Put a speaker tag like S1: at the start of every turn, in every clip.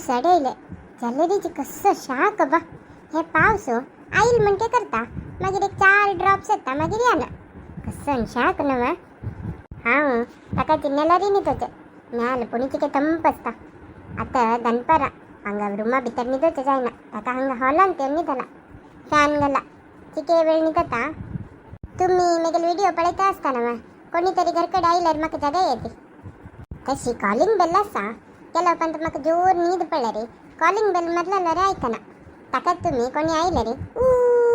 S1: पाऊस अडेले जलेरीची कसं शाक बा. हे पाऊस आईल म्हणते करता मागीर एक 4 ड्रॉप्स येता मागीर या ना कसं शाक नव. हांव ताका तिन्नेलारी न्हिदोचे म्याल पुणीचिके ತಂಪು असता आत दनपार हंगा रूमा भितर न्हिदोचे जायना ताका हंगा हॉलान ते न्हिदला फॅन घाला चिके वेळ न्हिदता. तुम्ही मेगेल व्हिडिओ पळयता आसतना कोणीतरी घरकडे आयल्यार म्हाका जागा येते तशी कॉलिंग बेल आसा केलो पण म्हाका जोर न्हीद पडला रे. कॉलिंग बेल मदला रे आयकना ताका तुम्ही कोणी आयले रे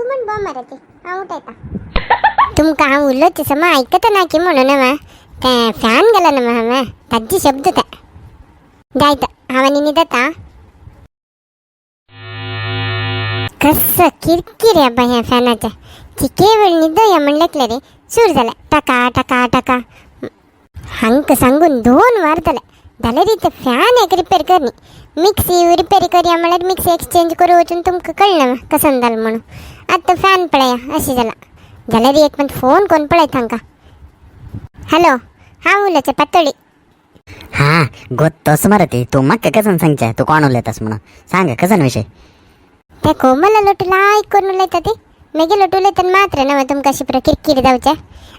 S1: म्हण बॉ मारते हांव उठयता. तुमकां हांव उलोवचें सम आयकता ना की म्हणून ते फॅन घाला ना हांवें ताजी शब्द ते जायत हांवें न्हिदता. कसं किरकिर अब्बा ह्या फॅनाचें चिके वेळ न्हिदया म्हणलेकले रे सूर जालें टका टका टका. हांकां सांगून 2 वार जाले रे ते फॅन एक रिपेर करनी मिक्सी रिपेर करया म्हळ्यार मिक्सी एक्सचेंज करूं वचून तुमकां कळना कसन जालें म्हणून. आतां फॅन पळया अशें जालें रे एक मिनट फोन कोण पळयत तांकां. हॅलो हांव उलयचें पातोळी.
S2: हां गोत्तोस मरे ती तूं म्हाका कसन सांगचें तूं कोण उलयतास म्हणून सांग कसन विशय.
S1: ते कोमला लोटू लायक करून उलयता ती मेगे लोटू उलयतना मात्र नव तुमकां अशें पुरो किरकिर जावचें.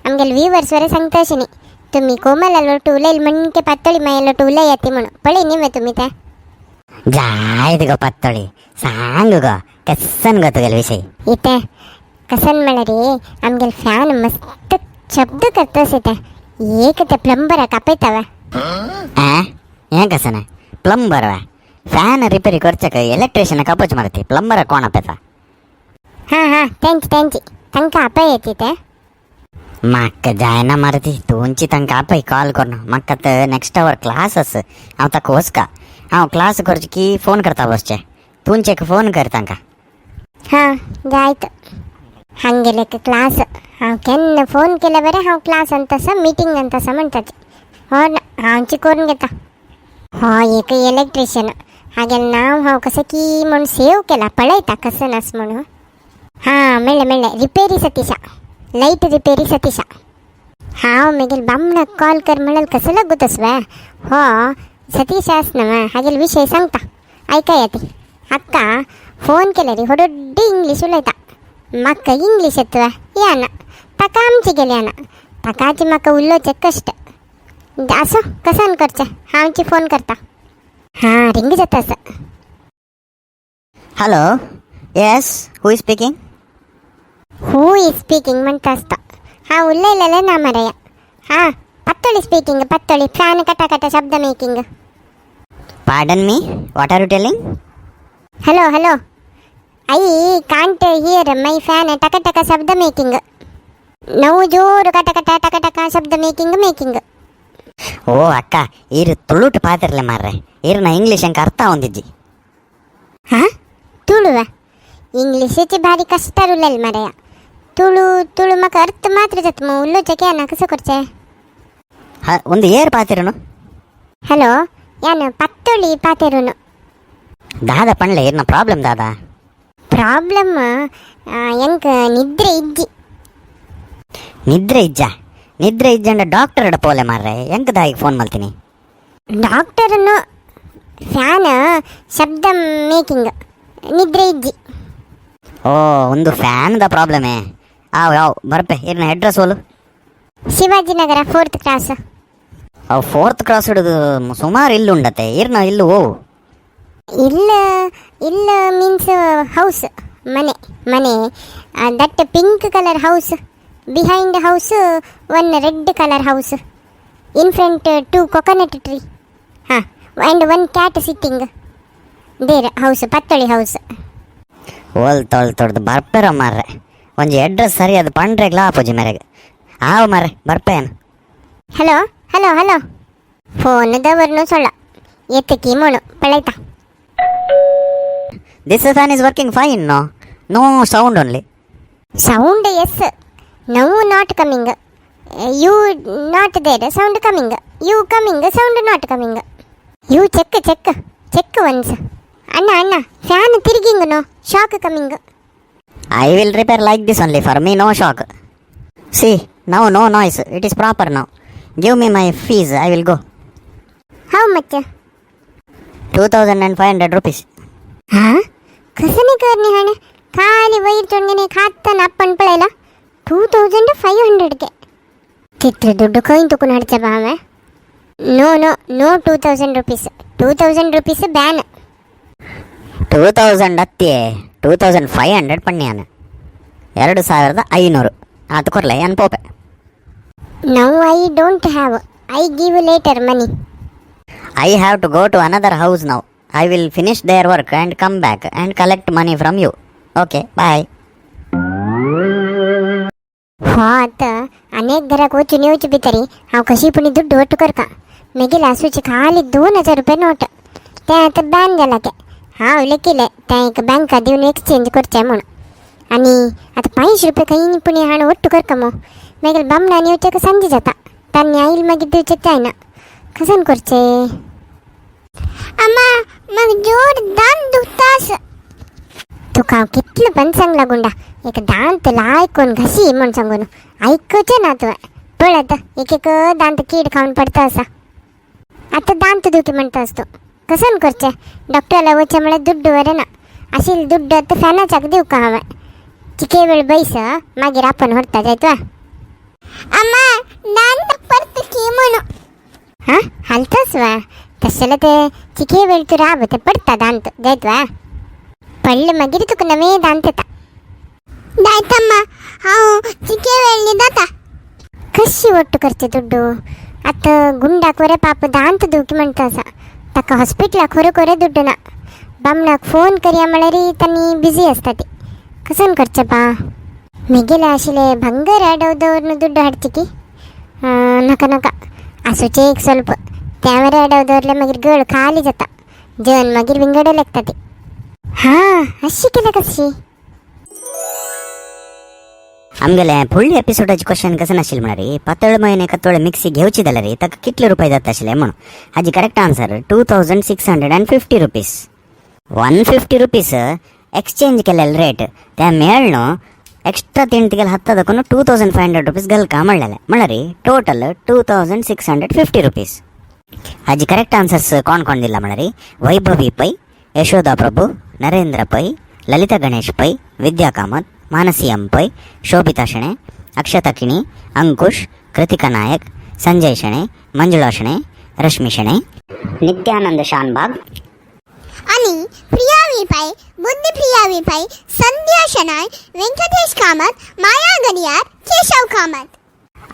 S1: आमगेले व्ह्युवर्स वरे सांगता अशें न्ही तुम्ही कोमला लोटू उलयल म्हणके पातोळी मागीर लोटू उलय येती म्हणून पळय न्ही वे तुमी ते.
S2: जायत गो पातोळी सांग गो कसन गो तुगेले विशय.
S1: इथे कसन म्हळ्यार रे आमगेले फॅन मस्त शब्द करता अशें ते एक ते प्लंबराक आपयता
S2: हें कसन प्लंबर वा फॅन रिपेरी करचे काय इलेक्ट्रिशियनाक आपोवचें मरे ती प्लंबराक कोण आपयता.
S1: हां तेंची तांकां आपय येती ते.
S2: म्हाका जायना मरे ती तुमची तांकां आपय कॉल करून म्हाका आतां नेक्स्ट आवर क्लास आसा हांव ताका वचका हांव क्लास करचें की फोन करता बसचें तुमचेक फोन कर तांकां.
S1: हां जायत हांगेले क्लास हांव केन्ना फोन केले बरें हांव क्लास तसा मिटींग तसा म्हणटात. हो ना हांवची करून घेता. हो एक इलेक्ट्रिशियन हागेलें नांव हांव कसं की म्हूण सेव केला पळयता कसं आस म्हणून. हां मेळ्ळें रिपेरी सतीशा लायट रिपेरी सतीशा. हांव मेगेल बामणाक कॉल कर म्हळ्यार कसं लागूतस वे. हो सतीश आस न्हय हागेले विशय सांगता आयका येती. हाका फोन केले रे व्हडडी इंग्लीश उलयता म्हाका इंग्लीश येता येना ताका आमची गेली येना ताकाची म्हाका उलोवचें कश्ट. आसो कसान करचें हांवची फोन करता. हां रिंग जाता आसा.
S2: Hello yes who is speaking.
S1: Who is speaking म्हणटा आसता हांव उलयलेलें ना मरे. हां पातोळी स्पीकिंग पातोळी फॅन कटा शब्द making.
S2: Pardon me what are you telling.
S1: Hello I can't hear my fan टका शब्द मेकिंग. नऊ जोर टका शब्द ಮೇಕಿಂಗ್.
S2: ಓ ಅಕ್ಕ ಇರು ತುಳುಟು ಪಾತಿರ್ಲೆ ಮಾರ್ರೆ ಇರು ನಾ ಇಂಗ್ಲೀಷ್ ಅಂಕ ಅರ್ಥ ಹೊಂದಿಜ್ಜಿ.
S1: ಹಾಂ ತುಳುವ ಇಂಗ್ಲೀಷ್ ಭಾರಿ ಕಷ್ಟ ಉಲ್ಲಲ್ ಮರೆಯ ತುಳು ಮಕ ಅರ್ಥ ಮಾತ್ರ ಜತ್ ಉಲ್ಲೋಚಕ್ಕೆ ಏನ ಕಸ ಕೊಡ್ಚೆ.
S2: ಒಂದು ಏರ್ ಪಾತಿರನು.
S1: ಹಲೋ ಯಾನು ಪತ್ತೊಳಿ ಪಾತಿರುನು.
S2: ದಾದ ಪಣ್ಲೆ ಇರ್ನ ಪ್ರಾಬ್ಲಮ್ ದಾದ.
S1: ಪ್ರಾಬ್ಲಮ್ ಎಂಕ
S2: ನಿದ್ರೆ ಇಜ್ಜಂಡ ಡಾಕ್ಟರ್ ಎಡ ಪೋಲೆ ಮಾರ್ರೆ ಎಂಕ ದಾಯಿಗೆ ಫೋನ್ ಮಾಡ್ತೀನಿ.
S1: ಡಾಕ್ಟರ್ನು ಫ್ಯಾನ್ ಶಬ್ದ ಮೇಕಿಂಗ್ ನಿದ್ರೆ ಇಜ್ಜಿ.
S2: ಓ ಒಂದು ಫ್ಯಾನ್ದ ಪ್ರಾಬ್ಲಮೇ ಯಾವ ಬರ್ಪೆ ಇರ್ನ ಅಡ್ರೆಸ್ ಓಲು.
S1: Shivajinagar 4th cross.
S2: ಅವು 4th ಕ್ರಾಸ್ ಹಿಡಿದು ಸುಮಾರು ಇಲ್ಲು ಉಂಡತ್ತೆ ಇರ್ನ ಇಲ್ಲು ಓ.
S1: ಇಲ್ಲ ಮೀನ್ಸ್ ಹೌಸ್ ಮನೆ that pink colour house behind house 1 red colour house in front 2 coconut tree. ಹಾಂ and 1 cat sitting there house ಪತ್ತೊಳಿ ಹೌಸ್.
S2: ಓಲ್ ತೊಳ್ದು ಬರ್ಪೆರ ಮಾರ್ರೆ ಒಂಜಿ ಅಡ್ರೆಸ್ ಸರಿ ಅದು ಪಂಡ್ರೆಗ್ಲ ಆಪೋಜಿ ಮೇರೆಗೆ ಆವ ಮಾರ್ರೆ ಬರ್ಪೇನು.
S1: Hello ಫೋನದವರ್ನು ಸೊಳ್ಳ ಎತ್ತಕಿ ಮೋಣು ಪಳೈತಾ.
S2: This fan is working fine, no? No sound only.
S1: Sound, yes. Now not coming. You not there, sound coming. You coming, sound not coming. You check once. Anna, fan tirging, no? Shock coming.
S2: I will repair like this only. For me, no shock. See, now no noise. It is proper now. Give me my fees. I will go.
S1: How much?
S2: 2500 rupees.
S1: हां कसं नाही करणे हाणे खाली वैर चोंडणे खातं आपण पळायला 2500 के तिथे ದುಡ್ಡು ಕೈನ್ ತಕೊಂಡು ಹಡ್ಚ ಬಾವೆ ನೋ 2000 ರೂಪೀಸ್ 2000 ರೂಪೀಸ್ ಬ್ಯಾನ್
S2: 2000 ಅತ್ತಿ 2500 ಪಣ್ಯಾನ 2500 ಅದು ಕೊರ್ಲೆ ಏನು ಪೋಪೆ.
S1: Now I don't have I give later money.
S2: I have to go to another house now. I will finish their work and come back and collect money from you. Okay, bye.
S1: हो आता अनेक घराक वचून येवची भितरी हांव कशी पुणी दुड्ड ಒಟ್ಟು करता मेगेल आसूची खाली 2000 रुपये नोट ते आता बॅन जाला के हांव लेखिले ते एक बँका दिवन एक्सचेंज करचे म्हूण आनी आता 500 रुपये खंय पुणी हाण ಒಟ್ಟು करका मो मेगेल बामणान येवचे संजे जाता तांनी आईल मागीर दिवचे जायना कसन करचे. अम्मा मग जोर दान दुखतास तुका हांव कितलो पण सांगला गुंडा एक दांत लायकोन घसी म्हण सांगून ऐकचे ना तुवें पळय आतां एक एक दांत कीड खावन पडता असा आतां दांत दुखी म्हणटास तूं कसन करचें डॉक्टराला वचचें म्हळ्यार दुड्ड वरेना आशिल्ले दुड्ड आतां फॅनाच्याक दिवका हांवें चिके वेळ बैस मागीर आपण व्हरता जाय तुवें. अम्मा दांत परत की म्हणू हां हालतस वा तशें ते चिके वेळ तूं राब ते पडता दांत जायत वा पडले मागीर तुका नवे दांत येता दायतम्मा हांव चिके वेळनी जाता कशी ಒಟ್ಟು करचे दुड्डू आतां गुंडाक वरे पाप दांत दुखी म्हणटा आसा ताका हॉस्पिटलाक खरोखरे दुड्ड ना बामणाक फोन करया म्हळ्यार तांणी बिजी आसता ती कसन करचें पा मेगेले आशिल्ले भंगर अडव दवरून दुड्ड हाडची की नाका नाका आसूचे एक ಸ್ವಲ್ಪ त्यावरे अडव दवरले मागीर गळ खाली जाता जन मागीर विंगडे लागता ती हां अशी केल्या कशी.
S2: आमगेले फुडली एपिसोडाची क्वेश्चन कसं आशिल्लें म्हळ्यार पातळ मयने कातळ मिक्सी घेवची जाल्यार ताका कितले रुपये जाता आशिल्ले म्हणून हाजी correct answer 2650 rupees. 150 rupees exchange केलेले रेट त्या मेळ्ळो एक्स्ट्रा तेण तिगेले हत्ता दाखोवन 2500 रुपीस घालका म्हणलेले म्हळ्यार टोटल 2650 रुपीस. हाजी करेक्ट आन्सर्स कोण कोण दिला म्हळ्यार वैभवी पै, यशोदा प्रभू, नरेंद्र पै, ललिता गणेश पै, विद्या कामत, मानसी एम पै, शोभिता शेणे, अक्षता किणी, अंकुश, कृतिका नायक, संजय शेणे, मंजुळा शेणे, रश्मी शेणे, नित्यानंद शानबाग
S1: आणि प्रिया विपाई, बुद्धिप्रिया विपाई, संध्या शनाय, व्यंकटेश कामत, माया गडियार, केशव कामत.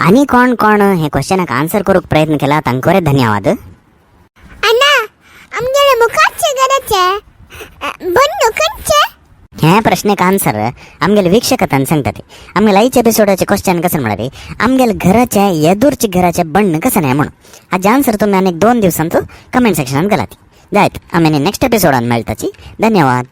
S2: आणि कोण कोण हे क्वेश्चनाक आन्सर करूक प्रयत्न केला तांकां बरे धन्यवाद.
S1: अण्णा आमगेले मुखाचे गरजे बन्नू कंचे
S2: हे प्रश्नाक आन्सर आमगेले विक्षकांनी सांगतात. आमगेले आयच्या एपिसोडाचे क्वेश्चन कसं म्हळ्यार आमगेले घराचे येदूरचे घराचे बण्ण कसं नाही म्हणून हाजे आन्सर तुम्ही आनीक 2 दिवसांत कमेंट सेक्शनात घालात जायत. आमी नेक्स्ट एपिसोडान मेळटाची. धन्यवाद.